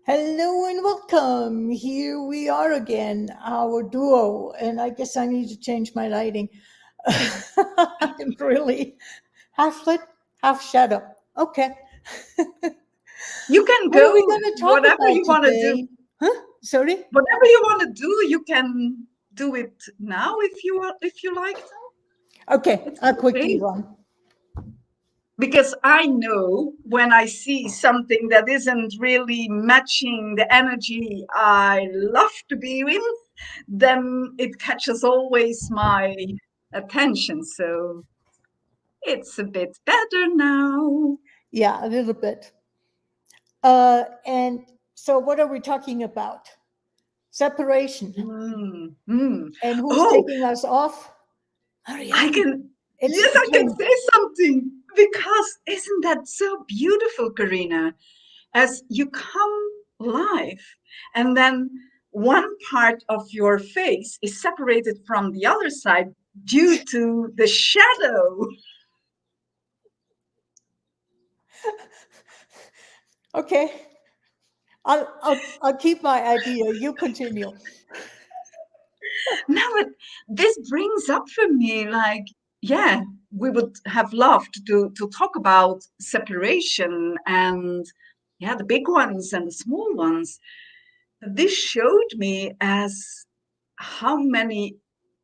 Hello and welcome. Here we are again, our duo. And I guess I need to change my lighting. I'm really half lit, half shadow. Okay. You can What are we go going to talk whatever about you want to do. today? Huh? Sorry? Whatever you want to do, you can do it now if you like to. Okay, It's I'll quickly okay. run. Because I know when I see something that isn't really matching the energy I love to be with, then it catches always my attention. So it's a bit better now. Yeah, a little bit. And so, what are we talking about? Separation. Mm, mm. And who's Oh, taking us off? I Marianne. can, It's yes, I can between. say something because isn't that so beautiful, Karina? As you come live and then one part of your face is separated from the other side due to the shadow. Okay. I'll keep my idea. You continue. Now, this brings up for me like, yeah, we would have loved to talk about separation and yeah, the big ones and the small ones. This showed me as how many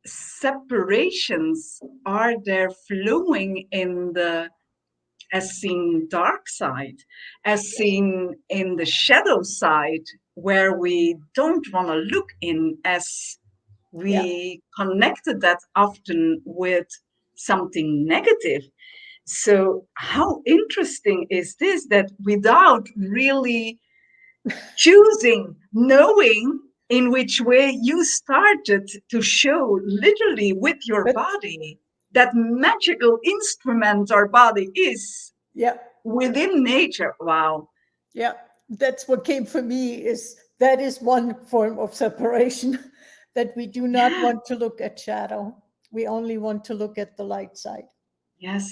separations are there flowing in the as seen dark side, as seen in the shadow side, where we don't want to look in, as Yeah. we connected that often with something negative. So, how interesting is this that without really choosing, knowing in which way you started to show literally with your But body that magical instrument our body is yeah, within nature. Wow. yeah. That's what came for me is that is one form of separation that we do not Yeah. want to look at shadow. We only want to look at the light side. Yes.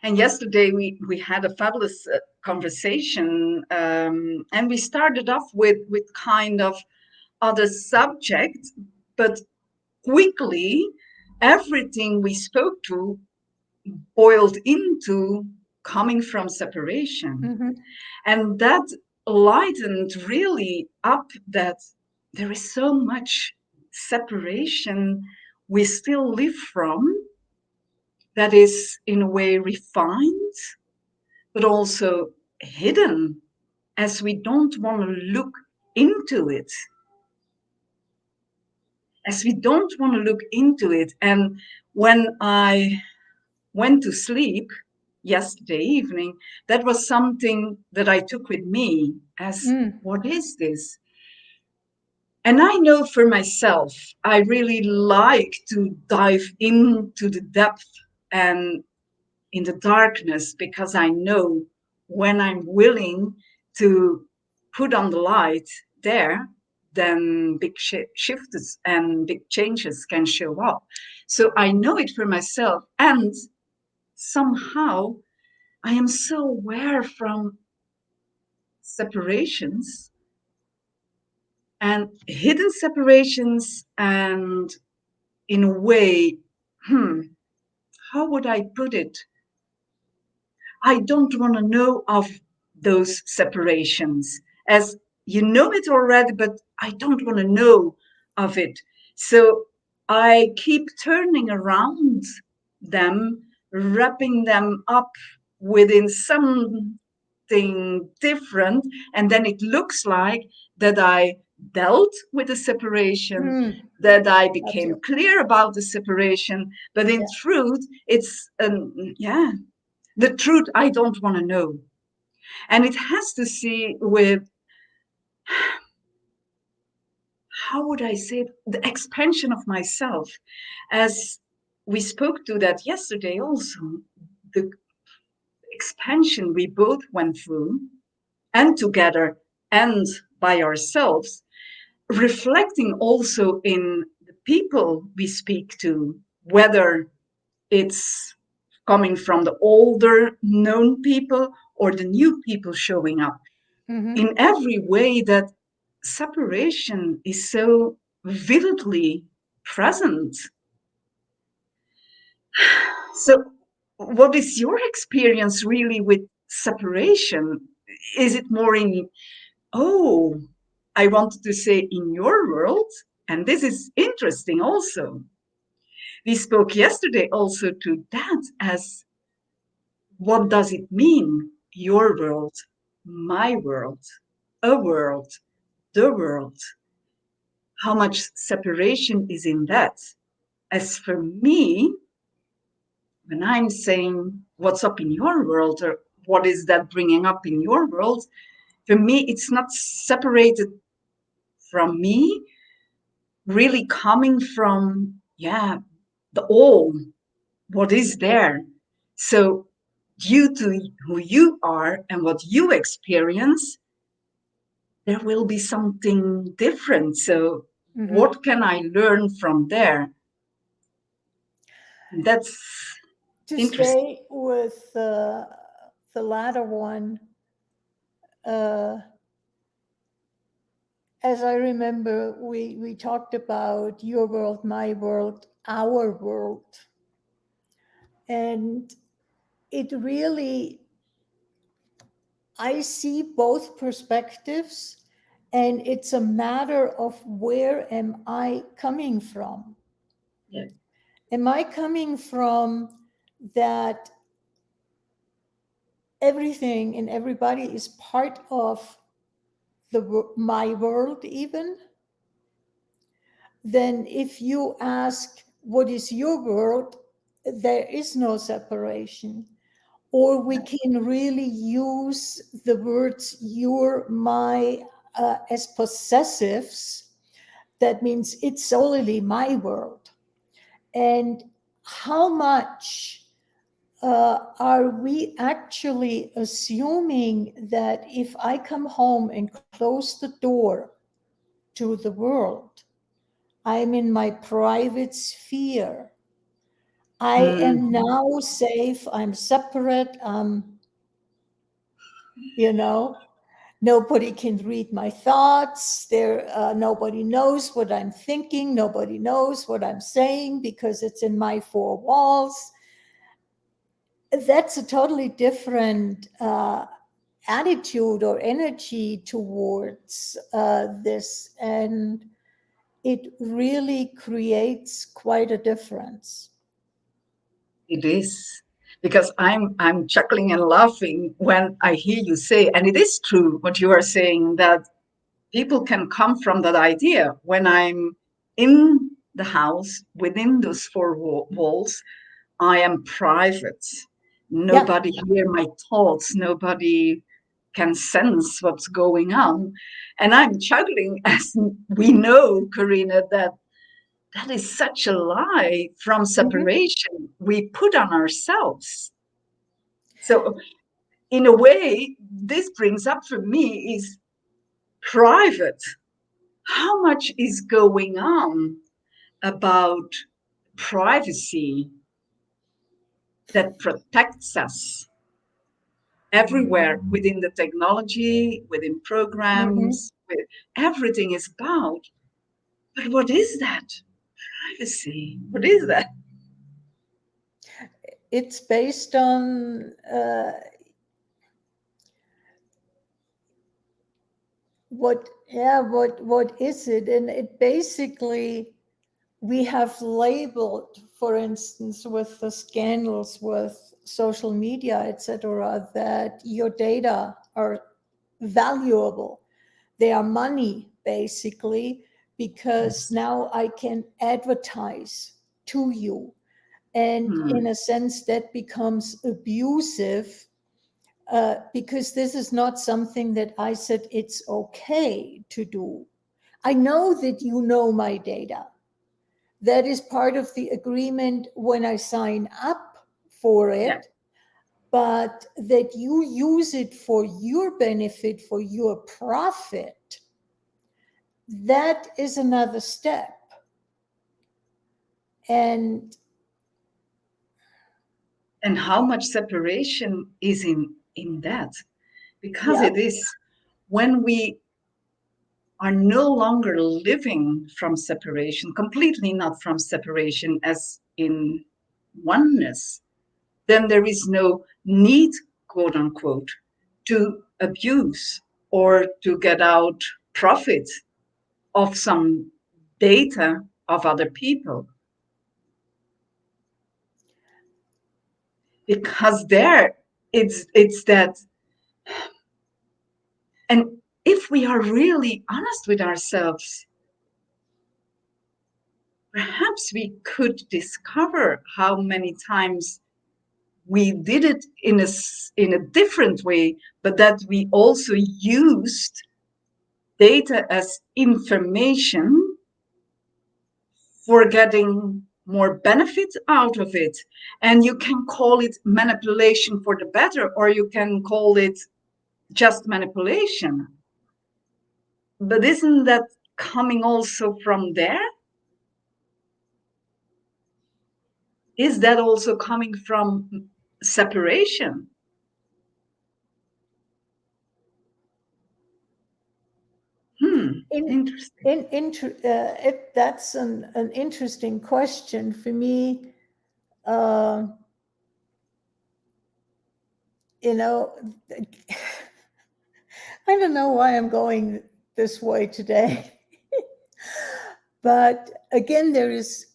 And yesterday we had a fabulous conversation, and we started off with kind of other subject, but quickly everything we spoke to boiled into coming from separation. Hmm. And that lightened really up that there is so much separation we still live from that is in a way refined, but also hidden as we don't want to look into it, as we don't want to look into it. And when I went to sleep yesterday evening, that was something that I took with me as Mm. what is this? And I know for myself, I really like to dive into the depth and in the darkness because I know when I'm willing to put on the light there, then big shifts and big changes can show up. So I know it for myself. And somehow I am so aware from separations and hidden separations, and in a way, how would I put it? I don't want to know of those separations, as you know it already, but I don't want to know of it. So I keep turning around them, wrapping them up within something different, and then it looks like that I dealt with the separation, Mm. that I Got became you. clear about the separation, but in Yeah. truth, it's yeah, the truth I don't want to know. And it has to see with, how would I say it, the expansion of myself. As we spoke to that yesterday also, the expansion we both went through, and together and by ourselves, reflecting also in the people we speak to, whether it's coming from the older known people or the new people showing up. Mm-hmm. in every way that separation is so vividly present. So, what is your experience really with separation? Is it more in, oh, I wanted to say in your world? And this is interesting also. We spoke yesterday also to that as what does it mean? Your world, my world, a world, the world. How much separation is in that? As for me, when I'm saying what's up in your world or what is that bringing up in your world, for me, it's not separated from me, really coming from, yeah, the all, what is there. So, due to who you are and what you experience, there will be something different. So, Mm-hmm. what can I learn from there? That's To interesting. stay with the latter one, uh, as I remember, we talked about your world, my world, our world. And it really, I see both perspectives, and it's a matter of where am I coming from? Yeah. Am I coming from that everything and everybody is part of my world even? Then if you ask what is your world, there is no separation. Or we can really use the words your, my as possessives. That means it's solely my world. And how much are we actually assuming that if I come home and close the door to the world, I'm in my private sphere? I am Mhm. now safe. I'm separate. You know, nobody can read my thoughts. Nobody knows what I'm thinking. Nobody knows what I'm saying because it's in my four walls. That's a totally different attitude or energy towards this, and it really creates quite a difference. It is because I'm chuckling and laughing when I hear you say, and it is true what you are saying, that people can come from that idea. When I'm in the house within those four walls, I am private. Yeah. Nobody hear my thoughts. Nobody can sense what's going on. And I'm chuckling, as we know, Karina, that is such a lie from Mhm. separation we put on ourselves. So, in a way, this brings up for me is private. How much is going on about privacy that protects us everywhere within the technology, within Mhm. programs, with everything is about. But what is that? Privacy. What is that? It's based on what is it? And it basically, we have labeled, for instance, with the scandals with social media, etc., that your data are valuable. They are money, basically, because Yes. now I can advertise to you. And in Hmm. a sense, that becomes abusive because this is not something that I said it's okay to do. I know that you know my data. That is part of the agreement when I sign up for Yeah. it, but that you use it for your benefit, for your profit, that is another step. And And how much separation is in that? Because yeah, it is. when we are no longer living from separation, completely not from separation as in oneness, then there is no need, quote unquote, to abuse or to get out profit of some data of other people. Because there it's that, and if we are really honest with ourselves, perhaps we could discover how many times we did it in a different way, but that we also used data as information for getting more benefit out of it. And you can call it manipulation for the better, or you can call it just manipulation. But isn't that coming also from there? Is that also coming from separation? Interesting. That's an interesting question for me. Uh, you know, I don't know why I'm going this way today. But again, there is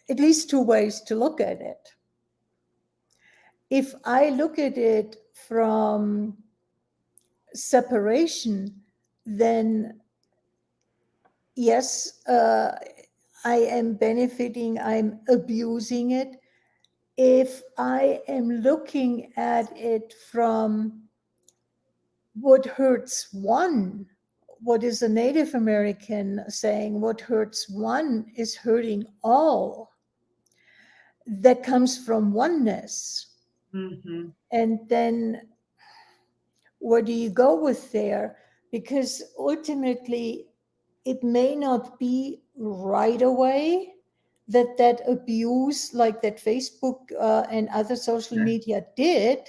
at least two ways to look at it. If I look at it from separation, then yes, I am benefiting, I'm abusing it. If I am looking at it from what hurts one, what is a Native American saying, what hurts one is hurting all, that comes from oneness. Mm-hmm. And then where do you go with there? Because ultimately, it may not be right away that abuse, like that Facebook and other social media did,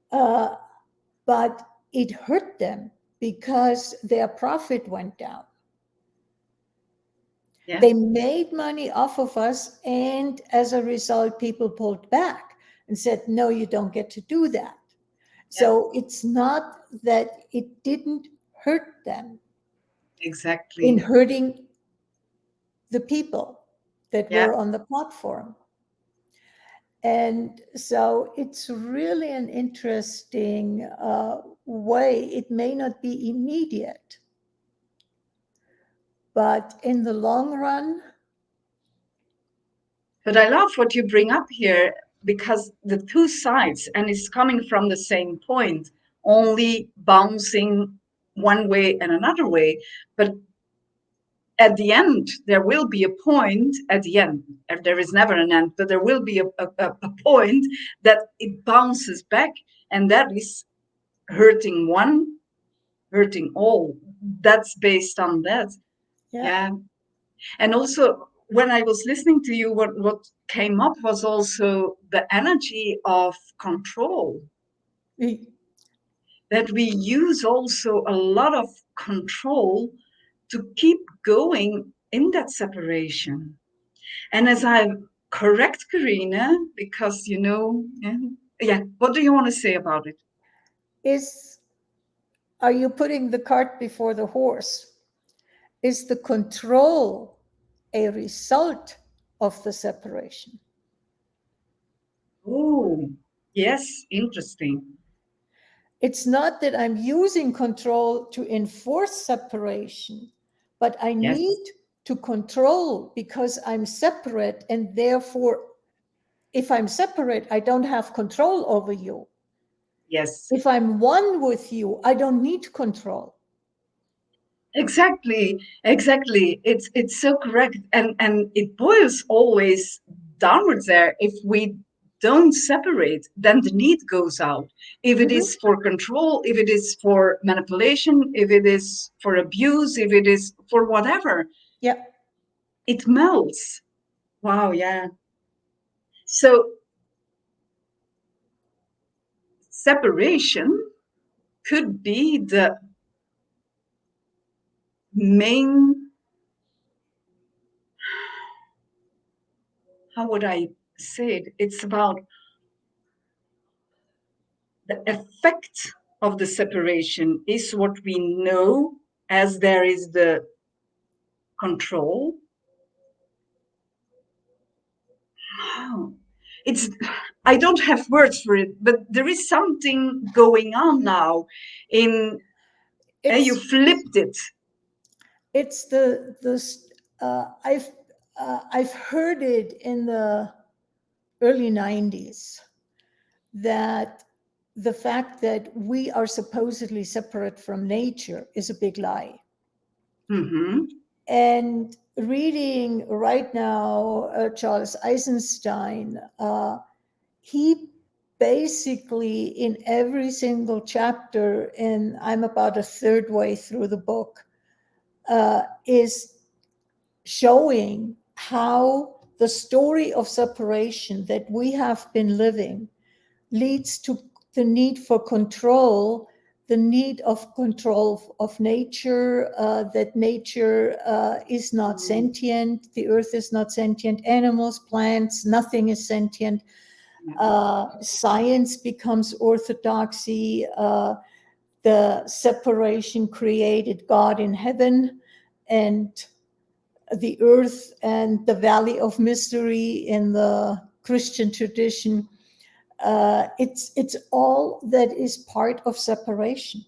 but it hurt them because their profit went down. Yeah. They made money off of us, and as a result, people pulled back and said, no, you don't get to do that. So it's not that it didn't hurt them. Exactly. In hurting the people that Yeah. were on the platform. And so it's really an interesting way. It may not be immediate, but in the long run. But I love what you bring up here, because the two sides, and it's coming from the same point, only bouncing one way and another way. But at the end, there will be a point at the end. There is never an end, but there will be a point that it bounces back, and that is hurting one, hurting all. That's based on that. Yeah. And also, when I was listening to you, what came up was also the energy of control. That we use also a lot of control to keep going in that separation. And as I correct Karina, because what do you want to say about it? Are you putting the cart before the horse? Is the control a result of the separation? Oh, yes, interesting. It's not that I'm using control to enforce separation, but I need to control because I'm separate, and therefore, if I'm separate, I don't have control over you. Yes. If I'm one with you, I don't need control. Exactly. It's so correct, and it boils always downwards there. If we don't separate, then the need goes out. If it is for control, if it is for manipulation, if it is for abuse, if it is for whatever, it melts. Wow. Yeah. So separation could be the main, how would I say it? It's about the effect of the separation is what we know, as there is the control. Oh, it's, I don't have words for it, but there is something going on now in, you It's flipped it. it's the I've heard it in the early 90s that the fact that we are supposedly separate from nature is a big lie. Mm-hmm. And reading right now Charles Eisenstein, he basically in every single chapter, and I'm about a third way through the book, is showing how the story of separation that we have been living leads to the need for control, the need of control of nature, that nature is not sentient, the earth is not sentient, animals, plants, nothing is sentient. Science becomes orthodoxy. The separation created God in heaven and the earth, and the valley of mystery in the Christian tradition. It's all that is part of separation.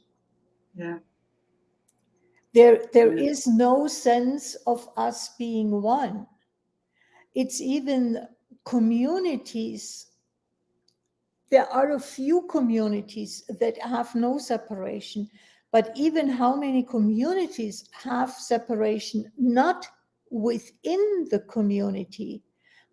Yeah. There is no sense of us being one. It's even communities. There are a few communities that have no separation, but even how many communities have separation, not within the community,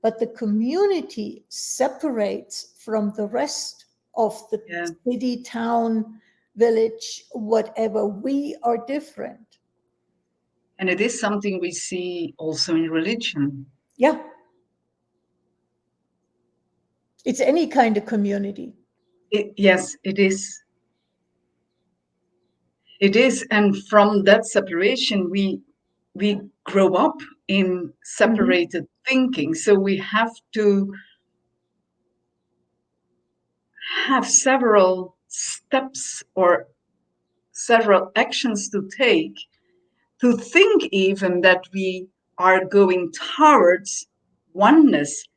but the community separates from the rest of the city, town, village, whatever. We are different. And it is something we see also in religion. Yeah. It's any kind of community. Yes, it is. It is. And from that separation, we grow up in separated thinking. So we have to have several steps or several actions to take to think even that we are going towards oneness,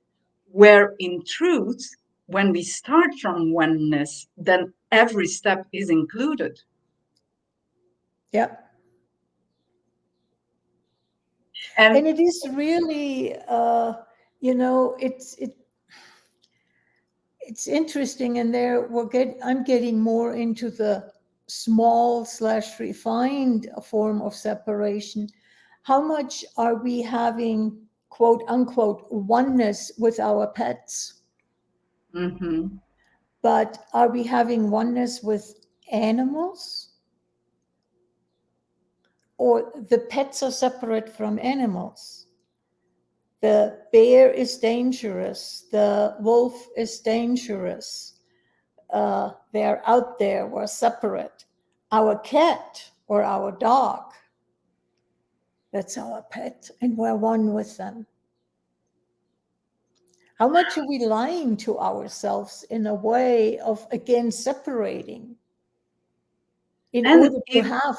where in truth, when we start from oneness, then every step is included. Yeah. And it is really, it's interesting. And there I'm getting more into the small / refined form of separation. How much are we having, quote unquote, oneness with our pets? mm-hmm. But are we having oneness with animals? Or the pets are separate from animals? The bear is dangerous. The wolf is dangerous. They're out there. We're separate. Our cat or our dog, that's our pet, and we're one with them. How much are we lying to ourselves in a way of, again, separating in order to have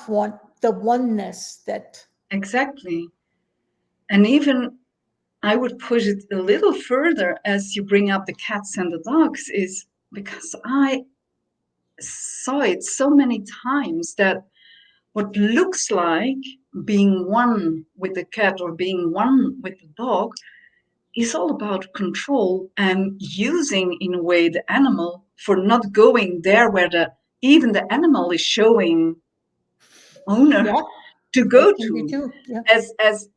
the oneness that... Exactly. And even I would push it a little further as you bring up the cats and the dogs, is because I saw it so many times that what looks like being one with the cat or being one with the dog is all about control and using, in a way, the animal for not going there where even the animal is showing owner to go to. Yeah. As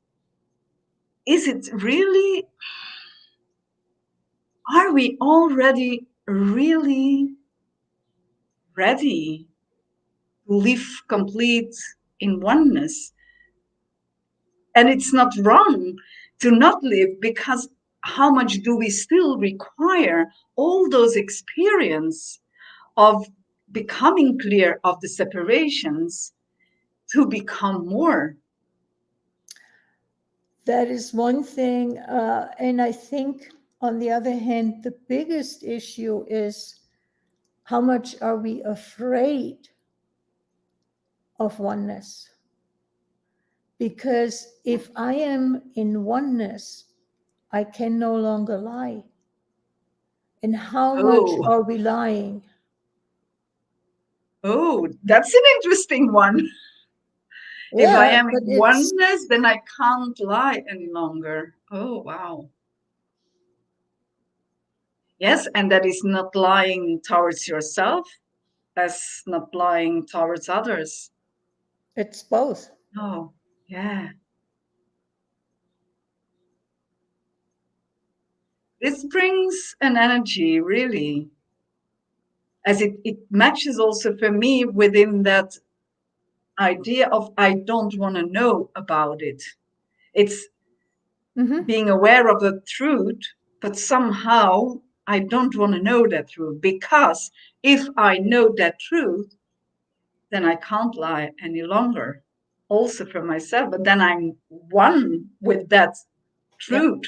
is it really, are we already really ready to live complete in oneness? And it's not wrong to not live, because how much do we still require all those experience of becoming clear of the separations to become more That is one thing. And I think, on the other hand, the biggest issue is how much are we afraid of oneness? Because if I am in oneness, I can no longer lie. And how much Oh, are we lying? oh, that's an interesting one. If I Yeah, am but in it's, oneness, then I can't lie any longer. Oh, wow. Yes, and that is not lying towards yourself, as not lying towards others. it's both. Oh, yeah. This brings an energy, really, as it matches also for me within that idea of I don't want to know about it. It's Mhm. being aware of the truth, but somehow I don't want to know that truth, because if I know that truth, then I can't lie any longer, also for myself. But then I'm one with that Yeah, truth.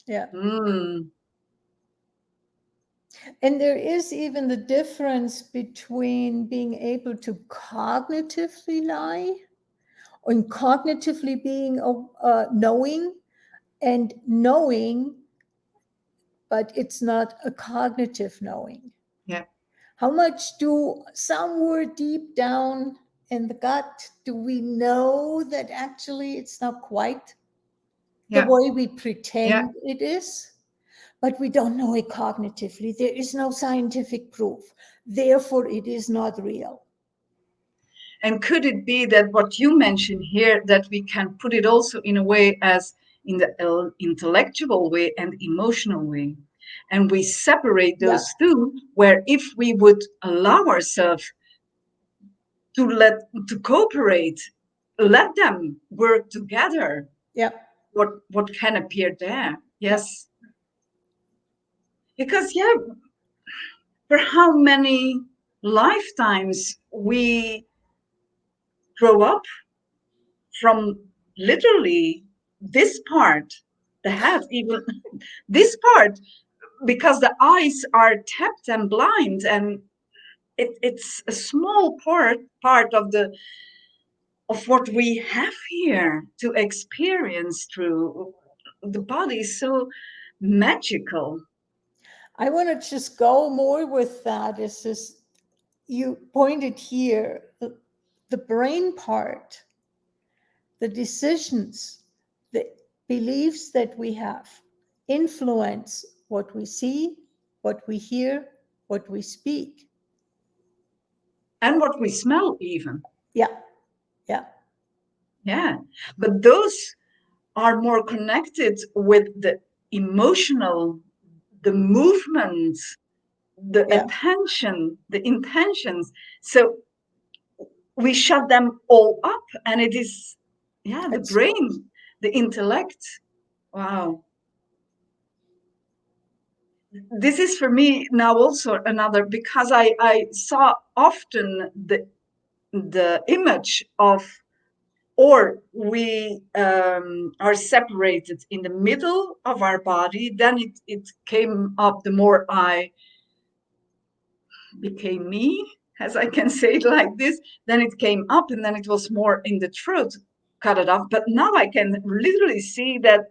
yeah. Mm, And there is even the difference between being able to cognitively lie, and cognitively being knowing, and knowing, but it's not a cognitive knowing. yeah, How much do somewhere deep down in the gut do we know that actually it's not quite the yeah, way we yeah. pretend it is? But we don't know it cognitively. There is no scientific proof. Therefore, it is not real. And could it be that what you mentioned here, that we can put it also in a way as in the intellectual way and emotional way? And we separate Yeah, those two, where if we would allow ourselves to cooperate, let them work together, yeah, what can appear there? yeah. Yes. Because yeah, for how many lifetimes we grow up from literally this part, the head, even this part, because the eyes are tapped and blind, and it's a small part of what we have here to experience through. The body is so magical. I want to just go more with that. Is just, you pointed here, the brain part, the decisions, the beliefs that we have influence what we see, what we hear, what we speak. And what we smell even. Yeah, yeah, Yeah, but those are more connected with the emotional, the movements, the yeah. attention, the intentions. So we shut them all up, and it is, yeah, the It's brain, the intellect. Wow. This is for me now also another, because I saw often the image of, or we are separated in the middle of our body. Then it came up, the more I became me, as I can say it like this, then it came up, and then it was more in the throat, cut it off. But now I can literally see that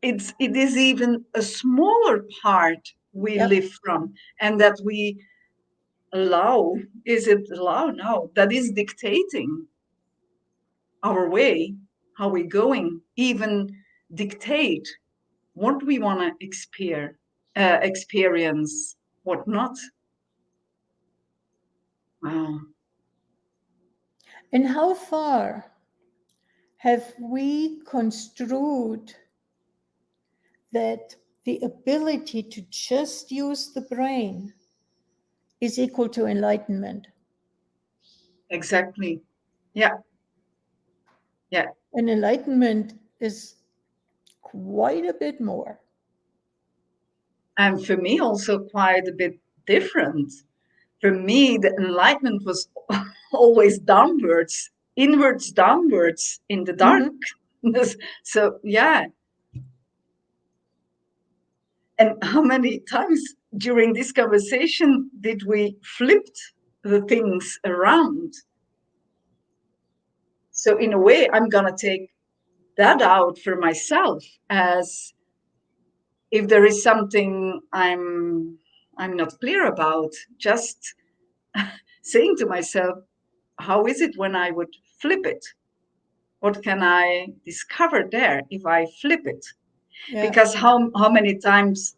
it is even a smaller part we Yep. live from, and that we allow, is it allow? No, that is dictating our way, how we're going, even dictate what we want to experience, what not. Wow. And how far have we construed that the ability to just use the brain is equal to enlightenment? Exactly. Yeah. Yeah. And enlightenment is quite a bit more. And for me, also quite a bit different. For me, the enlightenment was always downwards, inwards, downwards in the dark. Mhm. So yeah. And how many times during this conversation did we flipped the things around? So in a way, I'm gonna take that out for myself, as if there is something I'm not clear about, just saying to myself, how is it when I would flip it? What can I discover there if I flip it? Yeah. Because how many times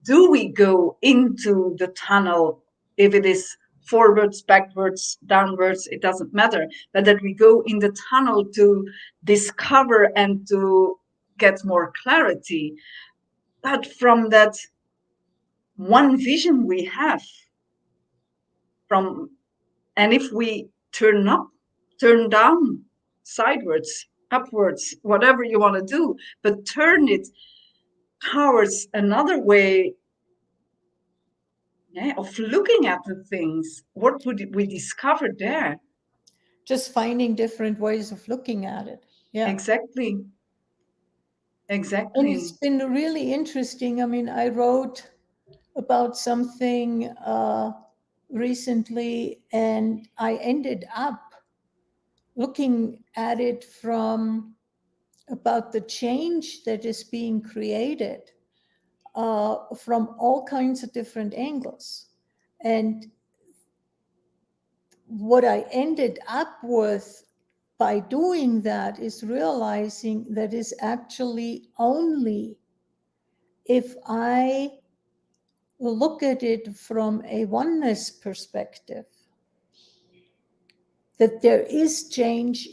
do we go into the tunnel, if it is forwards, backwards, downwards, it doesn't matter, but that we go in the tunnel to discover and to get more clarity. But from that one vision we have, from, and if we turn up, turn down, sidewards, upwards, whatever you want to do, but turn it towards another way, yeah, of looking at the things, what would we discover there? Just finding different ways of looking at it. Yeah. Exactly. And Exactly. it's been really interesting. I mean, I wrote about something recently, and I ended up looking at it from about the change that is being created from all kinds of different angles. And what I ended up with by doing that is realizing that is actually only if I look at it from a oneness perspective, that there is change,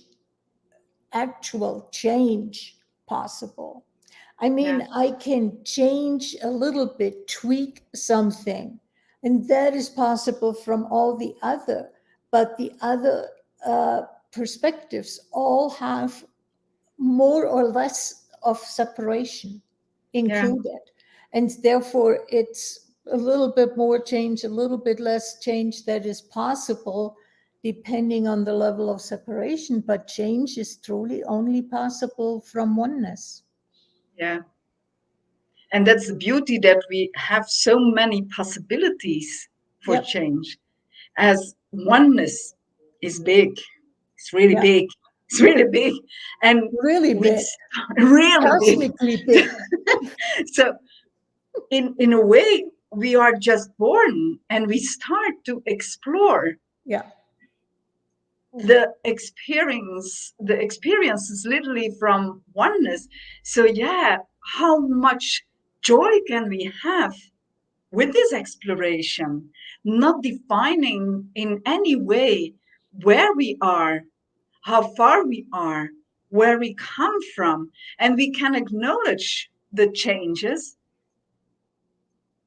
actual change possible. I mean, Yeah. I can change a little bit, tweak something, and that is possible from all the other, but the other perspectives all have more or less of separation Yeah. included. And therefore, it's a little bit more change, a little bit less change that is possible depending on the level of separation. But change is truly only possible from oneness. Yeah. And that's the beauty, that we have so many possibilities for Yep. change, as oneness is big. It's really Yeah. big. It's really big. And Really we big, really big. cosmically big. So in a way, we are just born and we start to explore Yeah. the experience is literally from oneness. So yeah, how much joy can we have with this exploration, not defining in any way where we are, how far we are, where we come from, and we can acknowledge the changes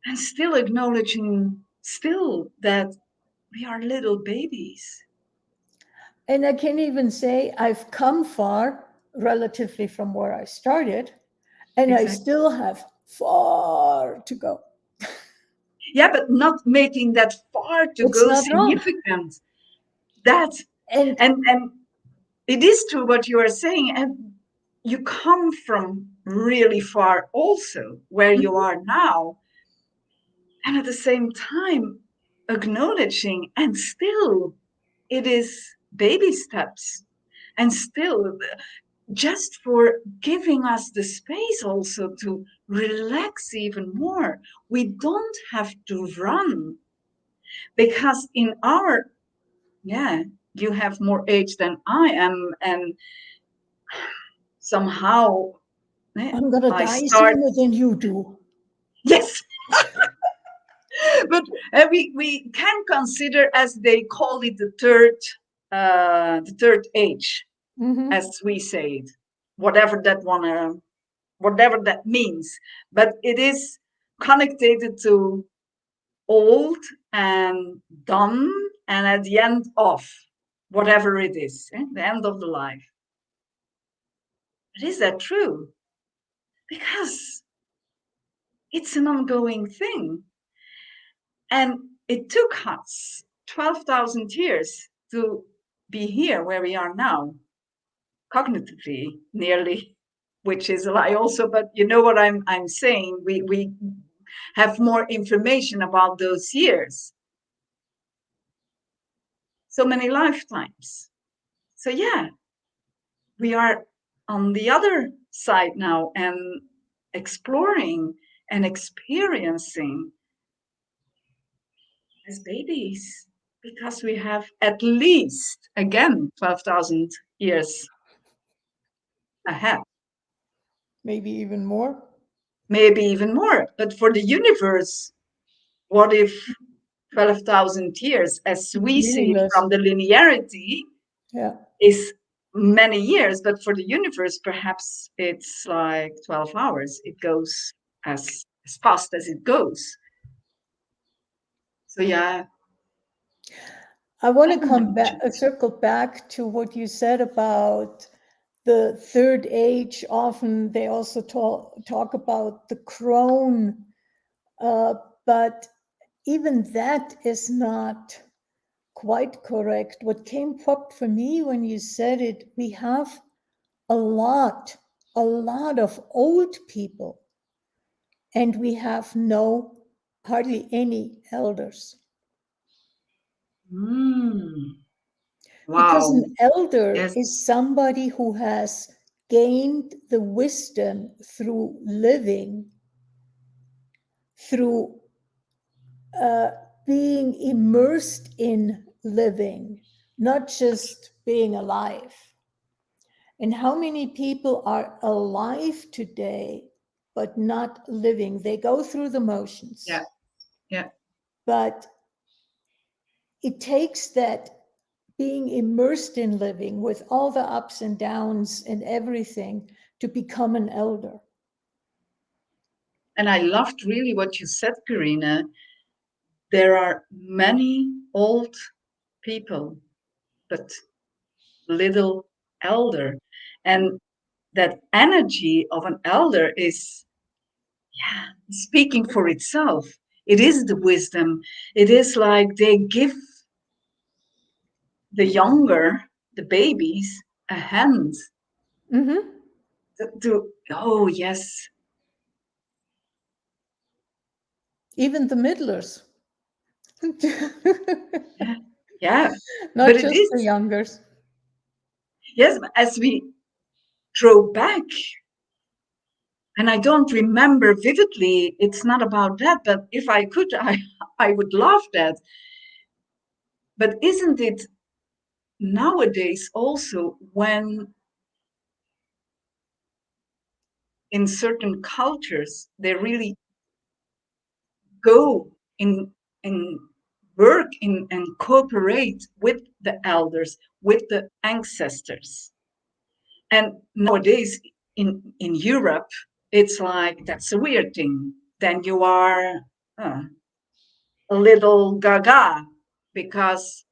and still acknowledging still that we are little babies. And I can even say I've come far relatively from where I started, and I Exactly. still have far to go. Yeah, but not making that far to It's go not wrong. significant. That And and it is true what you are saying, and you come from really far also where you mhm, are now, and at the same time acknowledging, and still it is baby steps, and still just for giving us the space also to relax even more. We don't have to run, because in our, yeah, you have more age than I am, and somehow I'm going to I die start, sooner than you do. yes. But we can consider, as they call it, the third age, Hmm. as we say it, whatever that one, whatever that means. But it is connected to old and done, and at the end of whatever it is, the end of the life. But is that true? Because it's an ongoing thing. And it took us 12,000 years to be here where we are now. cognitively nearly, which is a lie also, but you know what I'm saying. We have more information about those years. So many lifetimes. So yeah, we are on the other side now and exploring and experiencing as babies because we have at least again 12,000 years ahead, Maybe even more. maybe even more. But for the universe, what if 12,000 years, as we see Meaningless. from the linearity, Yeah. is many years, but for the universe, perhaps it's like 12 hours. It goes as fast as it goes. So yeah, I want I to don't come know. back, circle back to what you said about the third age. Often they also talk about the crone, but even that is not quite correct. What came up for me when you said it, we have a lot of old people, and we have hardly any elders. Because Wow. an elder Yes. is somebody who has gained the wisdom through living, through being immersed in living, not just being alive. And how many people are alive today, but not living? They go through the motions. Yeah. Yeah. But it takes that being immersed in living with all the ups and downs and everything to become an elder. And I loved really what you said, Karina. There are many old people, but little elder. And that energy of an elder is, yeah, speaking for itself. It is the wisdom. It is like they give the younger, the babies, a hand Mm-hmm. oh, yes. Even the middlers, Yeah. Yeah. But not it just is, the youngers. yes, as we drove back, and I don't remember vividly, it's not about that, but if I could, I would love that. But isn't it nowadays also when in certain cultures they really go in work in and cooperate with the elders, with the ancestors? And nowadays in Europe, it's like that's a weird thing. Then you are a little gaga because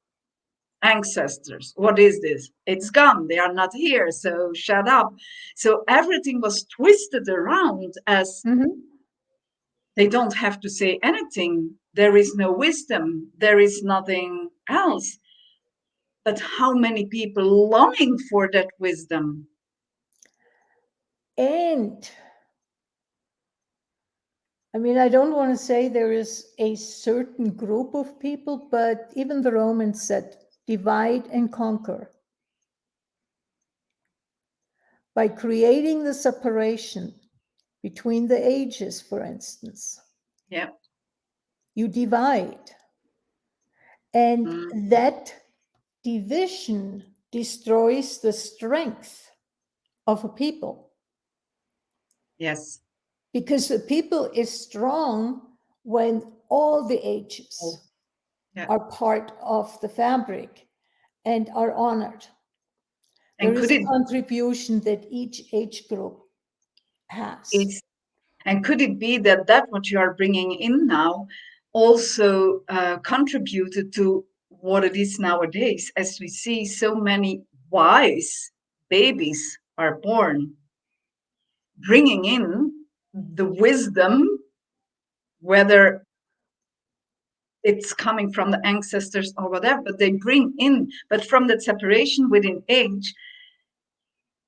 ancestors. What is this? It's gone. They are not here. So shut up. So everything was twisted around as Mm-hmm. they don't have to say anything. There is no wisdom. There is nothing else. But how many people longing for that wisdom? And I mean, I don't want to say there is a certain group of people, but even the Romans said divide and conquer. By creating the separation between the ages, for instance, Yeah. you divide. And Mm, that division destroys the strength of a people, yes. because the people is strong when all the ages Oh, yeah. are part of the fabric and are honored. There And is could a it contribution that each age group has. is and could it be that what you are bringing in now also contributed to what it is nowadays, as we see so many wise babies are born, bringing in the wisdom, whether it's coming from the ancestors or whatever, but they bring in, but from that separation within age,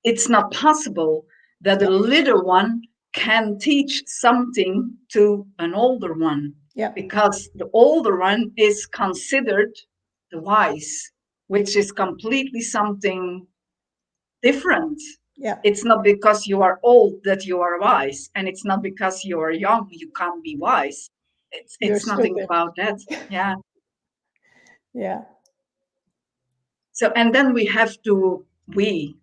it's not possible that a little one can teach something to an older one, Yeah. because the older one is considered the wise, which is completely something different. Yeah. It's not because you are old that you are wise, and it's not because you are young you can't be wise. You're It's nothing stupid. about that. Yeah. Yeah. So, and then we have to, we,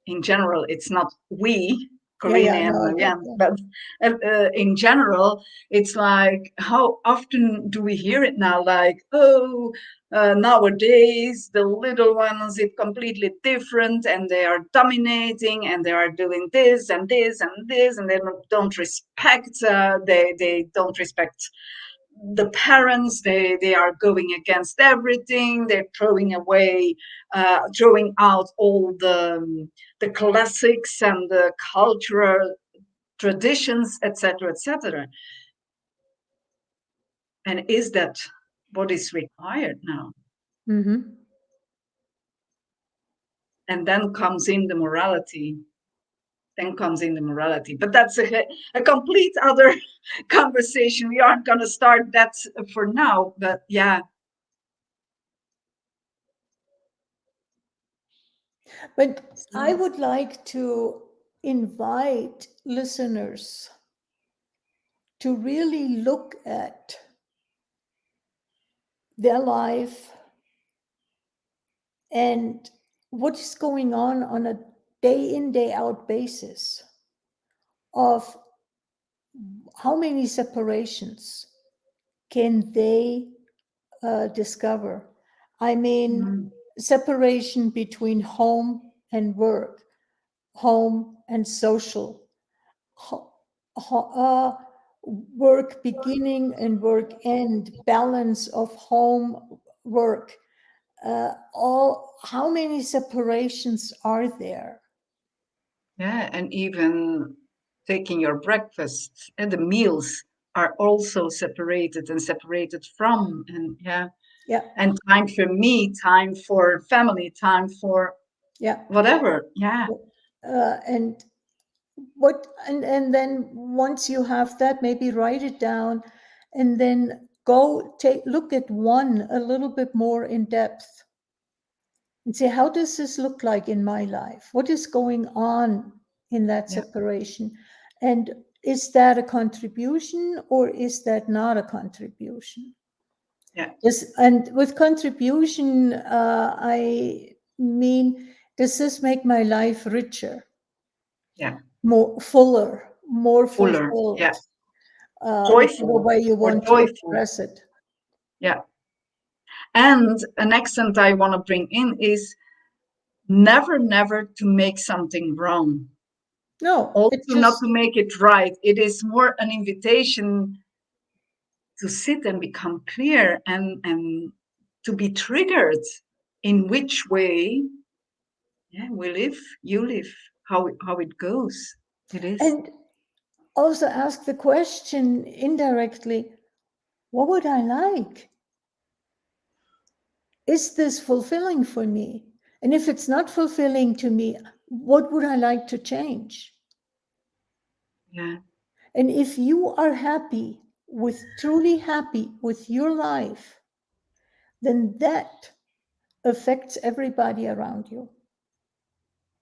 in general, it's not we, Yeah. Corina Yeah. and No, I get Marianne, that. but in general, it's like, how often do we hear it now? Like, oh, nowadays the little ones is completely different, and they are dominating, and they are doing this and this and this, and they don't respect. They don't respect the parents. They are going against everything. They're throwing out all the classics and the cultural traditions, etc., etc. And is that what is required now? Mm-hmm. And then comes in the morality. But that's a complete other conversation. We aren't going to start that for now, but yeah. But I would like to invite listeners to really look at their life and what is going on a day in, day out basis of how many separations can they discover. I mean, separation between home and work, home and social, work beginning and work end, balance of home, work. All how many separations are there? Yeah, and even taking your breakfast and the meals are also separated from, and yeah, Yeah, and time for me, time for family, time for yeah. whatever. Yeah, And what and then once you have that, maybe write it down, and then go take look at one a little bit more in depth and say, how does this look like in my life? What is going on in that yeah, separation? And is that a contribution or is that not a contribution? yeah, Yes, and with contribution, I mean, does this make my life richer, yeah. more fuller, more Fuller, fulfilled, yeah, whichever joyful way you or want to joyful. express it? Yeah. And an accent I want to bring in is never, never to make something wrong. No, Also, it not just to make it right. It is more an invitation to sit and become clear, and to be triggered in which way, yeah, we live, you live, how it goes. It is. and also ask the question indirectly, what would I like? Is this fulfilling for me? And if it's not fulfilling to me, what would I like to change? Yeah. And if you are happy truly happy with your life, then that affects everybody around you.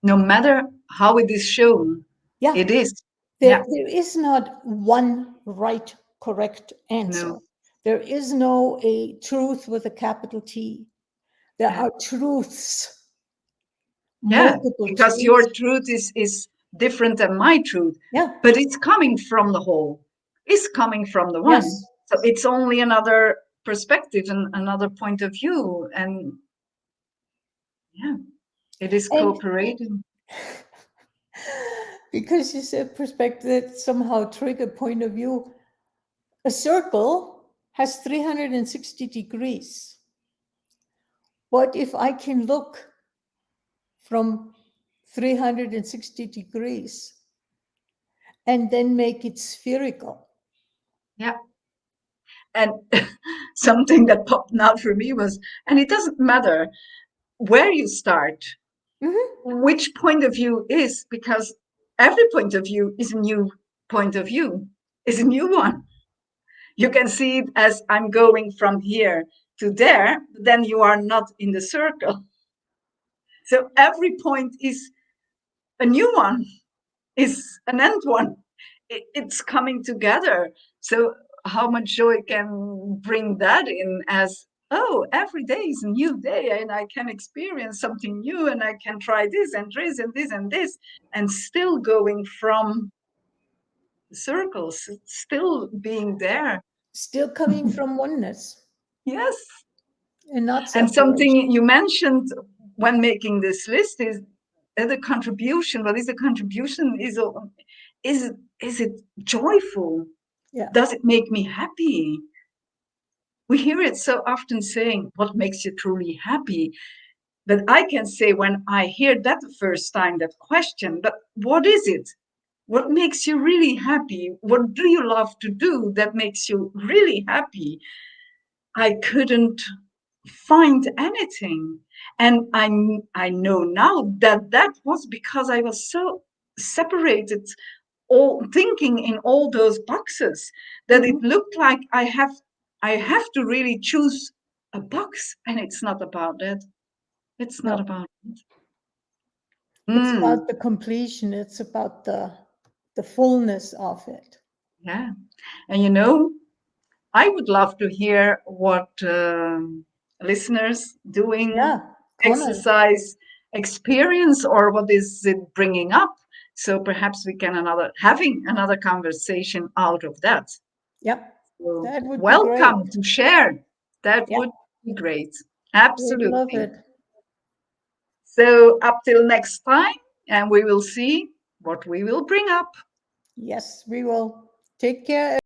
No matter how it is shown, Yeah, it is. Yeah. there is not one right, correct answer. No. There is no a truth with a capital T. There Yeah. are truths, Yeah. multiple Because your truths. truth is different than my truth, Yeah, but it's coming from the whole. It's coming from the one. yes. So it's only another perspective and another point of view, and yeah, it is And cooperating. because you said perspective, that somehow trigger point of view, a circle has 360 degrees. What if I can look from 360 degrees and then make it spherical? Yeah. And something that popped out for me was, and it doesn't matter where you start, which point of view is, because every point of view is a new point of view, is a new one. You can see it as I'm going from here to there, then you are not in the circle. So every point is a new one, is an end one. It's coming together. So how much joy can bring that in as, oh, every day is a new day and I can experience something new and I can try this and this and this and this, and still going from circles, still being there. Still coming from oneness Yes. and not And separation. something you mentioned when making this list is the contribution. What is the contribution? Is it joyful? Yeah. Does it make me happy? We hear it so often saying, what makes you truly happy? But I can say when I hear that the first time, that question, but what is it? What makes you really happy? What do you love to do that makes you really happy? I couldn't find anything. And I know now that that was because I was so separated, all thinking in all those boxes, that it looked like I have to really choose a box, and it's not about that. It's not No. about it. It's about the completion. It's about the fullness of it. Yeah. And you know, I would love to hear what listeners doing Yeah. Comment. exercise experience, or what is it bringing up. So perhaps we can having another conversation out of that. Yep. So That would be great. welcome to share. That Yeah. would be great. We'd love Absolutely. it. So up till next time, and we will see what we will bring up. Yes, we will. Take care.